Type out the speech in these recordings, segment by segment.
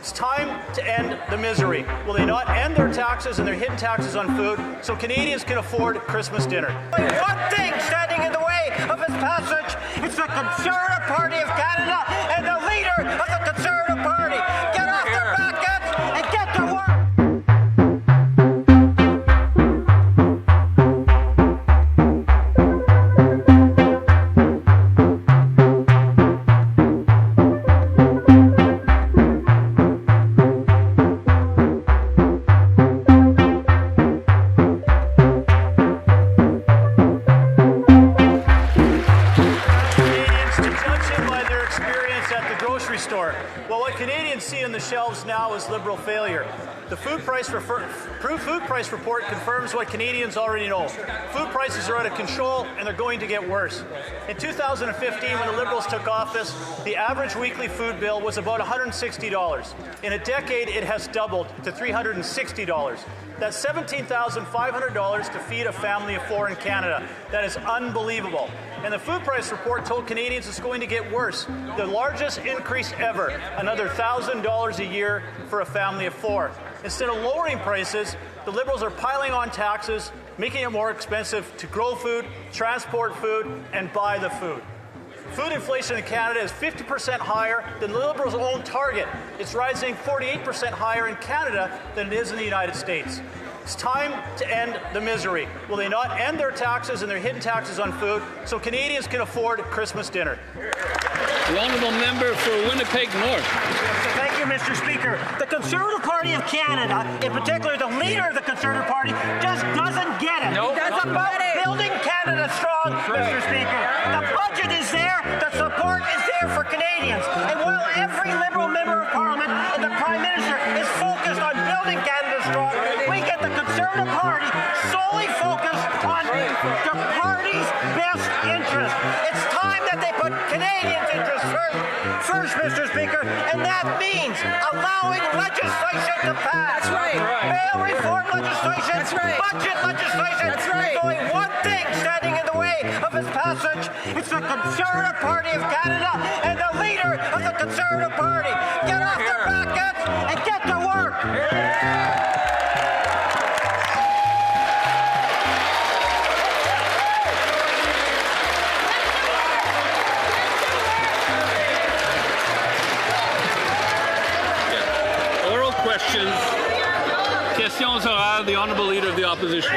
It's time to end the misery. Will they not end their taxes and their hidden taxes on food so Canadians can afford Christmas dinner? One thing standing in the way of its passage, it's the Conservative Party of Canada and the leader of the Conservative Party. Get off their back ends and get to work. Shelves now is liberal failure. The food price report confirms what Canadians already know. Food prices are out of control and they're going to get worse. In 2015, when the Liberals took office, the average weekly food bill was about $160. In a decade, it has doubled to $360. That's $17,500 to feed a family of four in Canada. That is unbelievable. And the food price report told Canadians it's going to get worse. The largest increase ever, another $1,000 a year for a family of four. Instead of lowering prices, the Liberals are piling on taxes, making it more expensive to grow food, transport food, and buy the food. Food inflation in Canada is 50% higher than the Liberals' own target. It's rising 48% higher in Canada than it is in the United States. It's time to end the misery. Will they not end their taxes and their hidden taxes on food so Canadians can afford Christmas dinner? The honourable member for Winnipeg North. Thank you, Mr. Speaker. The Conservative Party of Canada, in particular the leader of the Conservative Party, just doesn't get it. Nope. It's about building Canada strong, Mr. Speaker. The budget is there, the support is there for Canadians. And while every Liberal member of Parliament and the Prime Minister is focused on building Canada strong, we get the Conservative Party solely focused on the party's best interest. It's time that they put Canadians' interests first, Mr. Speaker, and that means allowing legislation to pass. That's right. Bail reform legislation. That's right. Budget legislation. That's right. There's only one thing standing in the way of its passage. It's the Conservative Party of Canada and the leader of the Conservative Party. Get off their back ends and get to work. Questions orales, the Honourable Leader of the Opposition.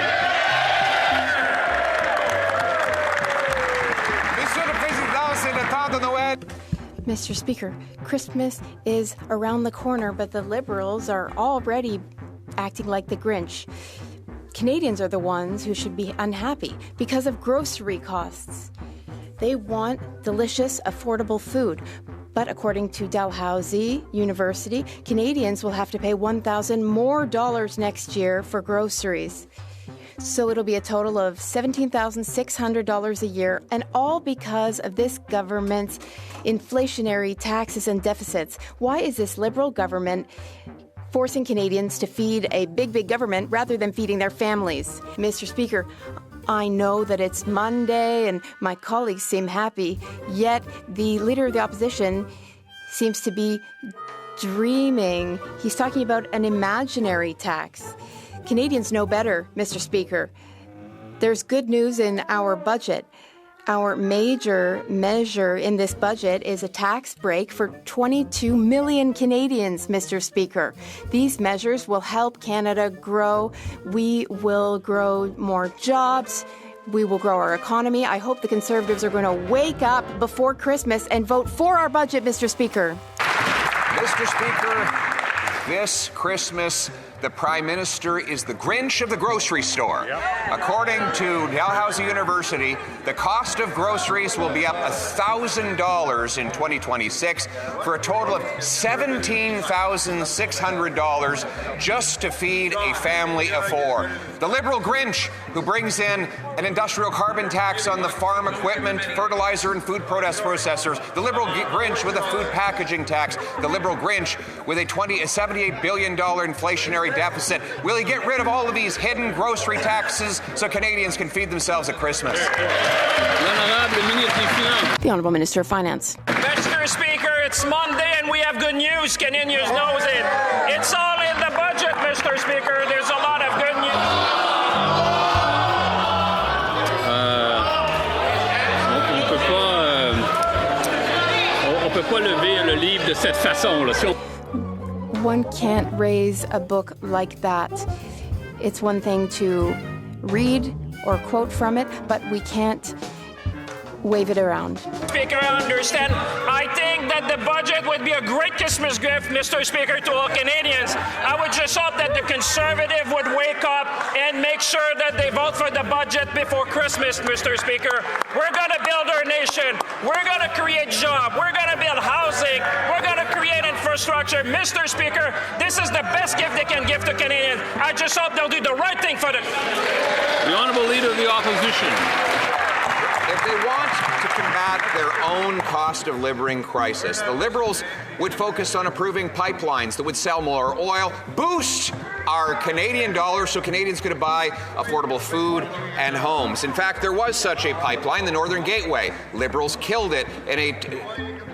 Mr. Speaker, Christmas is around the corner, but the Liberals are already acting like the Grinch. Canadians are the ones who should be unhappy because of grocery costs. They want delicious, affordable food. But according to Dalhousie University, Canadians will have to pay $1,000 more next year for groceries. So it'll be a total of $17,600 a year, and all because of this government's inflationary taxes and deficits. Why is this Liberal government forcing Canadians to feed a big government rather than feeding their families? Mr. Speaker, I know that it's Monday and my colleagues seem happy, yet the Leader of the Opposition seems to be dreaming. He's talking about an imaginary tax. Canadians know better, Mr. Speaker. There's good news in our budget. Our major measure in this budget is a tax break for 22 million Canadians, Mr. Speaker. These measures will help Canada grow. We will grow more jobs. We will grow our economy. I hope the Conservatives are going to wake up before Christmas and vote for our budget, Mr. Speaker. Mr. Speaker, this Christmas, the Prime Minister is the Grinch of the grocery store. Yep. According to Dalhousie University, the cost of groceries will be up $1,000 in 2026 for a total of $17,600 just to feed a family of four. The Liberal Grinch, who brings in an industrial carbon tax on the farm equipment, fertilizer, and food processors. The Liberal Grinch with a food packaging tax. The Liberal Grinch with a $78 billion inflationary deficit. Will he get rid of all of these hidden grocery taxes so Canadians can feed themselves at Christmas? The Honourable Minister of Finance. Mr. Speaker, it's Monday and we have have good news. Canadians knows it. It's all in the budget, Mr. Speaker. There's a lot of good news. On peut pas lever le livre de cette façon, là. One can't raise a book like that. It's one thing to read or quote from it, but we can't wave it around. Speaker, I understand. I think that the budget would be a great Christmas gift, Mr. Speaker, to all Canadians. I would just hope that the Conservative would wake up and make sure that they vote for the budget before Christmas, Mr. Speaker. We're going to build our nation. We're going to create jobs. We're going to build housing. We're going to create infrastructure. Mr. Speaker, this is the best gift they can give to Canadians. I just hope they'll do the right thing for the Honourable Leader of the Opposition. If they want to combat their own cost of living crisis, the Liberals would focus on approving pipelines that would sell more oil, boost our Canadian dollar so Canadians could buy affordable food and homes. In fact, there was such a pipeline, the Northern Gateway. Liberals killed it in a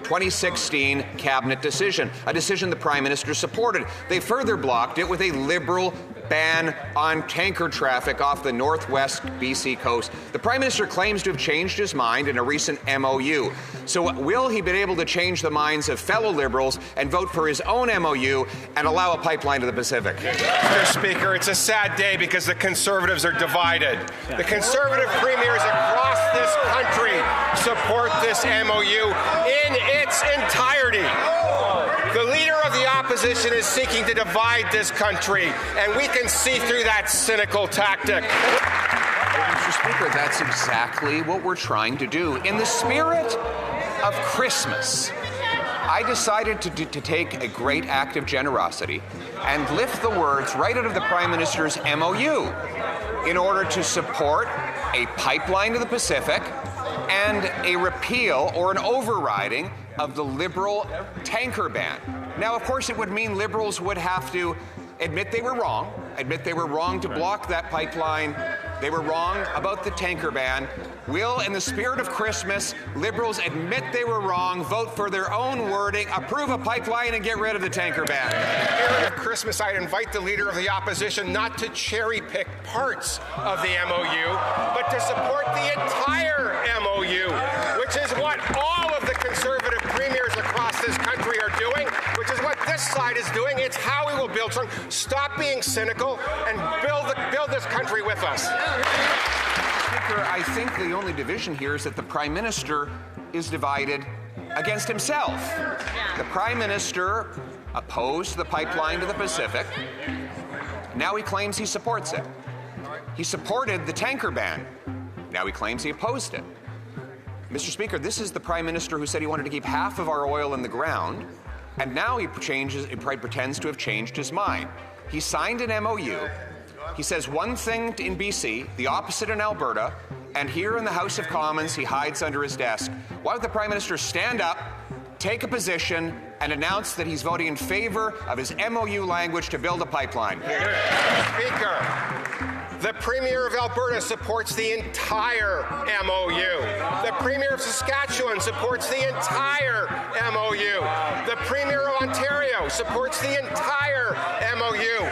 2016 cabinet decision, a decision the Prime Minister supported. They further blocked it with a Liberal ban on tanker traffic off the northwest BC coast. The Prime Minister claims to have changed his mind in a recent MOU. So will he be able to change the minds of fellow Liberals and vote for his own MOU and allow a pipeline to the Pacific? Mr. Speaker, it's a sad day because the Conservatives are divided. The Conservative premiers across this country support this MOU in its entirety. The Leader of the Opposition is seeking to divide this country, and we can see through that cynical tactic. Mr. Speaker, that's exactly what we're trying to do. In the spirit of Christmas, I decided to take a great act of generosity and lift the words right out of the Prime Minister's MOU in order to support a pipeline to the Pacific and a repeal or an overriding of the Liberal tanker ban. Now, of course, it would mean Liberals would have to admit they were wrong to block that pipeline. They were wrong about the tanker ban. Will, in the spirit of Christmas, Liberals admit they were wrong, vote for their own wording, approve a pipeline, and get rid of the tanker ban? In the spirit of Christmas, I'd invite the Leader of the Opposition not to cherry-pick parts of the MOU, but to support the entire MOU, which is what all of the Conservative premiers across this country are doing, which is what this side is doing. It's how we will build strong. Stop being cynical and build this country with us. Speaker, I think the only division here is that the Prime Minister is divided against himself. The Prime Minister opposed the pipeline to the Pacific. Now he claims he supports it. He supported the tanker ban. Now he claims he opposed it. Mr. Speaker, this is the Prime Minister who said he wanted to keep half of our oil in the ground, and now he pretends to have changed his mind. He signed an MOU. He says one thing in BC, the opposite in Alberta, and here in the House of Commons, he hides under his desk. Why would the Prime Minister stand up, take a position, and announce that he's voting in favor of his MOU language to build a pipeline? Speaker, the Premier of Alberta supports the entire MOU. The Premier of Saskatchewan supports the entire MOU. The Premier of Ontario supports the entire MOU.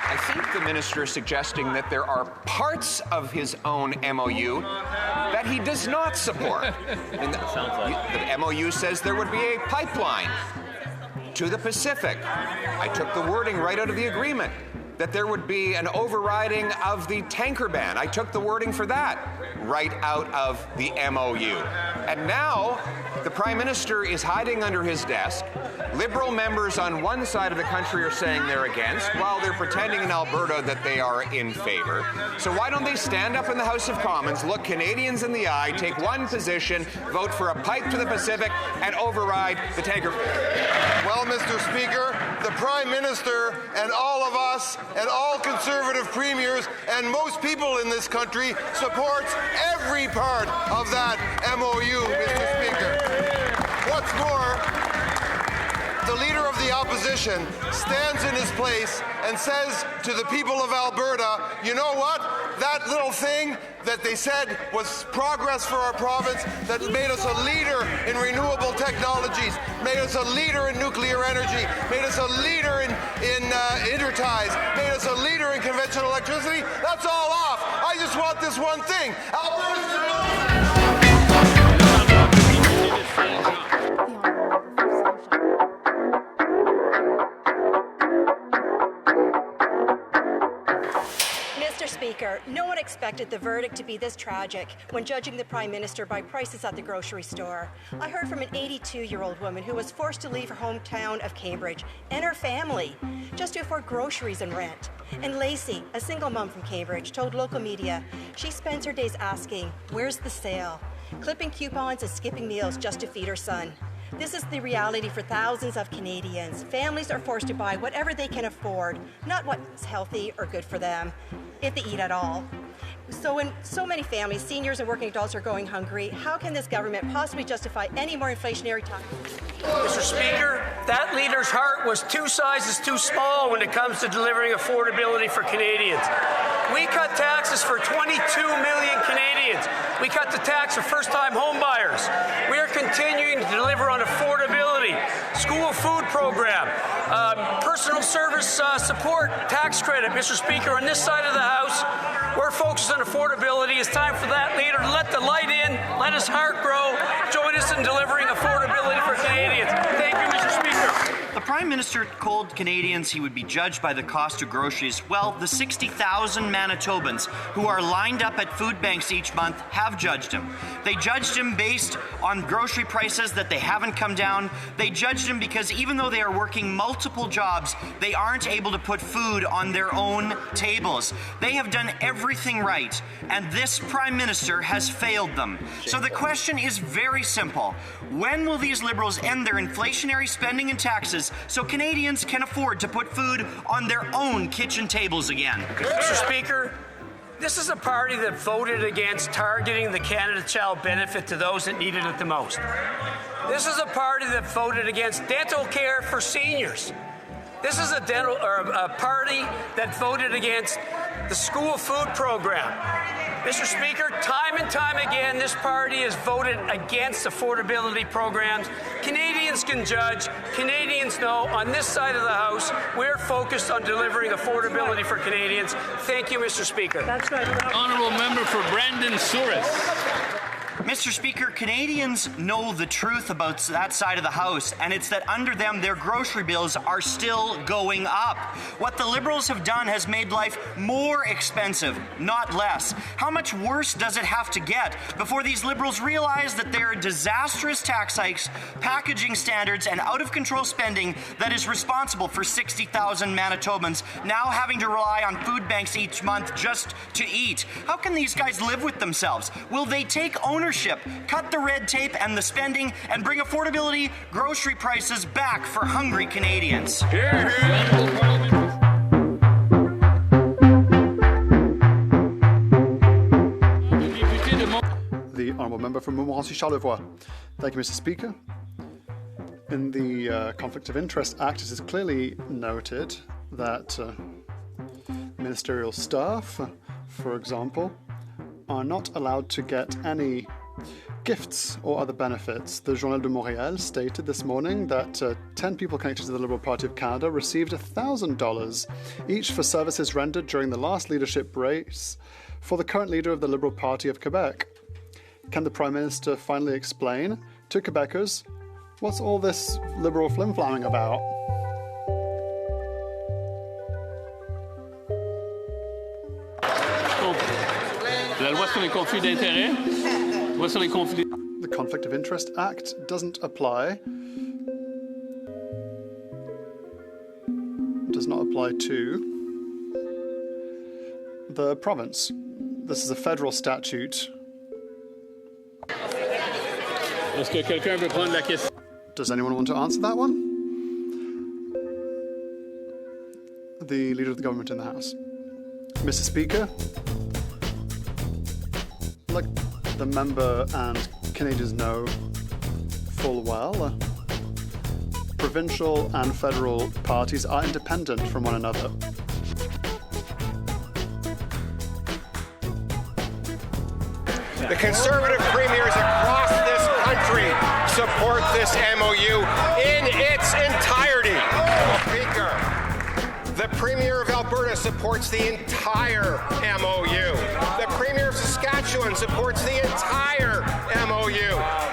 I think the minister is suggesting that there are parts of his own MOU that he does not support. And the MOU says there would be a pipeline to the Pacific. I took the wording right out of the agreement, that there would be an overriding of the tanker ban. I took the wording for that right out of the MOU. And now the Prime Minister is hiding under his desk. Liberal members on one side of the country are saying they're against, while they're pretending in Alberta that they are in favor. So why don't they stand up in the House of Commons, look Canadians in the eye, take one position, vote for a pipe to the Pacific, and override the tanker? Well, Mr. Speaker, the Prime Minister and all of us and all Conservative premiers and most people in this country supports every part of that MOU, Mr. Speaker. What's more, the Leader of the Opposition stands in his place and says to the people of Alberta, you know what? that little thing that they said was progress for our province, that made us a leader in renewable technologies, made us a leader in nuclear energy, made us a leader in interties, made us a leader in conventional electricity, that's all off. I just want this one thing. Mr. Speaker, no one expected the verdict to be this tragic when judging the Prime Minister by prices at the grocery store. I heard from an 82-year-old woman who was forced to leave her hometown of Cambridge and her family just to afford groceries and rent. And Lacey, a single mom from Cambridge, told local media she spends her days asking, "Where's the sale?" clipping coupons and skipping meals just to feed her son. This is the reality for thousands of Canadians. Families are forced to buy whatever they can afford, not what's healthy or good for them, if they eat at all. So when so many families, seniors and working adults are going hungry, how can this government possibly justify any more inflationary times? Mr. Speaker, that leader's heart was 2 sizes too small when it comes to delivering affordability for Canadians. We cut taxes for 22 million Canadians. We cut the tax for first-time homebuyers. We are continuing to deliver on affordability, school food program, personal service support tax credit. Mr. Speaker, on this side of the House, we're focused on affordability. It's time for that leader to let the light in, let his heart grow, join us in delivering affordability for Canadians. Thank you, Mr. Speaker. The Prime Minister told Canadians he would be judged by the cost of groceries. Well, the 60,000 Manitobans who are lined up at food banks each month have judged him. They judged him based on grocery prices that they haven't come down. They judged him because even though they are working multiple jobs, they aren't able to put food on their own tables. They have done everything right, and this Prime Minister has failed them. So the question is very simple. When will these Liberals end their inflationary spending and taxes so Canadians can afford to put food on their own kitchen tables again? Mr. Speaker, this is a party that voted against targeting the Canada Child benefit to those that needed it the most. This is a party that voted against dental care for seniors. This is a party that voted against the school food program. Mr. Speaker, time and time again, this party has voted against affordability programs. Canadians can judge. Canadians know on this side of the House, we're focused on delivering affordability for Canadians. Thank you, Mr. Speaker. That's right. Honourable member for Brandon Souris. Mr. Speaker, Canadians know the truth about that side of the House, and it's that under them, their grocery bills are still going up. What the Liberals have done has made life more expensive, not less. How much worse does it have to get before these Liberals realize that their disastrous tax hikes, packaging standards, and out-of-control spending that is responsible for 60,000 Manitobans now having to rely on food banks each month just to eat? How can these guys live with themselves? Will they take ownership, cut the red tape and the spending, and bring affordability grocery prices back for hungry Canadians? The Honourable Member from Montmorency-Charlevoix. Thank you, Mr. Speaker. In the Conflict of Interest Act, it is clearly noted that ministerial staff, for example, are not allowed to get any gifts or other benefits. The Journal de Montréal stated this morning that 10 people connected to the Liberal Party of Canada received $1,000 each for services rendered during the last leadership race for the current leader of the Liberal Party of Quebec. Can the Prime Minister finally explain to Quebecers what's all this Liberal flim-flamming about? La loi sur les conflits d'intérêts? Loi sur les conflits... The Conflict of Interest Act doesn't apply. Does not apply to the province. This is a federal statute. Est-ce que quelqu'un veut prendre la question? Does anyone want to answer that one? The Leader of the Government in the House. Mr. Speaker, like the member and Canadians know full well, provincial and federal parties are independent from one another. The Conservative premiers across this country support this MOU in its entirety. Speaker, the Premier of Alberta supports the entire MOU. The Premier of Saskatchewan supports the entire MOU.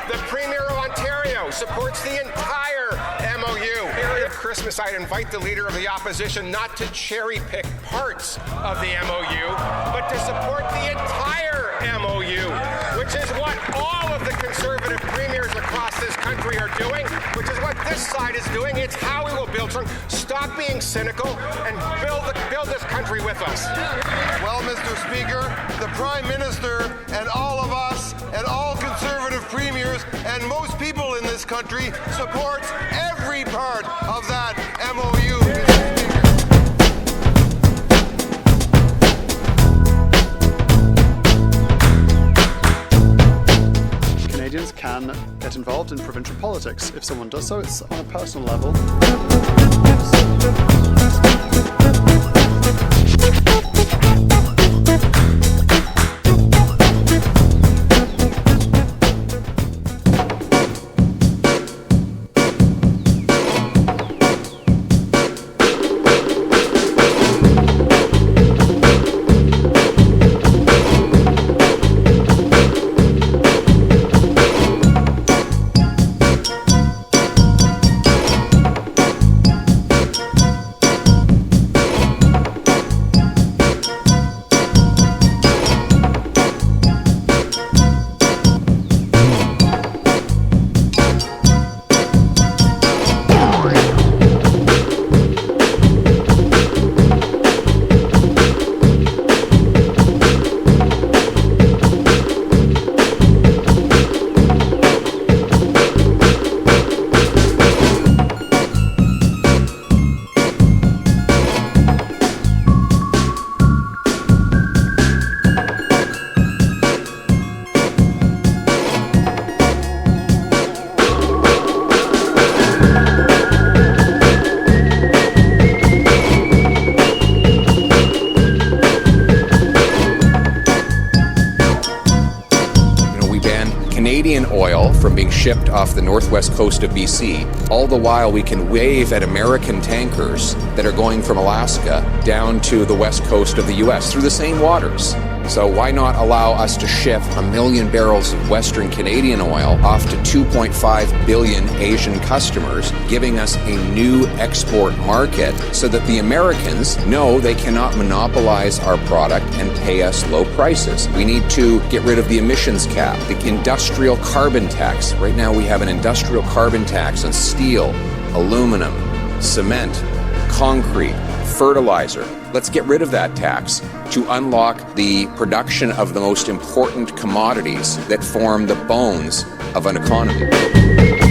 The Premier of Ontario supports the entire MOU. At Christmas, I'd invite the Leader of the Opposition not to cherry-pick parts of the MOU, but to support the entire MOU, which is what all of the Conservative premiers across this country are doing, which is what this side is doing. It's how we will build something. Stop being cynical and build this country with us. Well, Mr. Speaker, the Prime Minister and all of us and all Conservative premiers and most people in this country supports every part of that MOU. Canadians can get involved in provincial politics. If someone does so, it's on a personal level. Canadian oil from being shipped off the northwest coast of BC. All the while we can wave at American tankers that are going from Alaska down to the west coast of the US through the same waters. So why not allow us to ship 1 million barrels of Western Canadian oil off to 2.5 billion Asian customers, giving us a new export market so that the Americans know they cannot monopolize our product and pay us low prices. We need to get rid of the emissions cap, the industrial carbon tax. Right now we have an industrial carbon tax on steel, aluminum, cement, concrete, fertilizer. Let's get rid of that tax to unlock the production of the most important commodities that form the bones of an economy.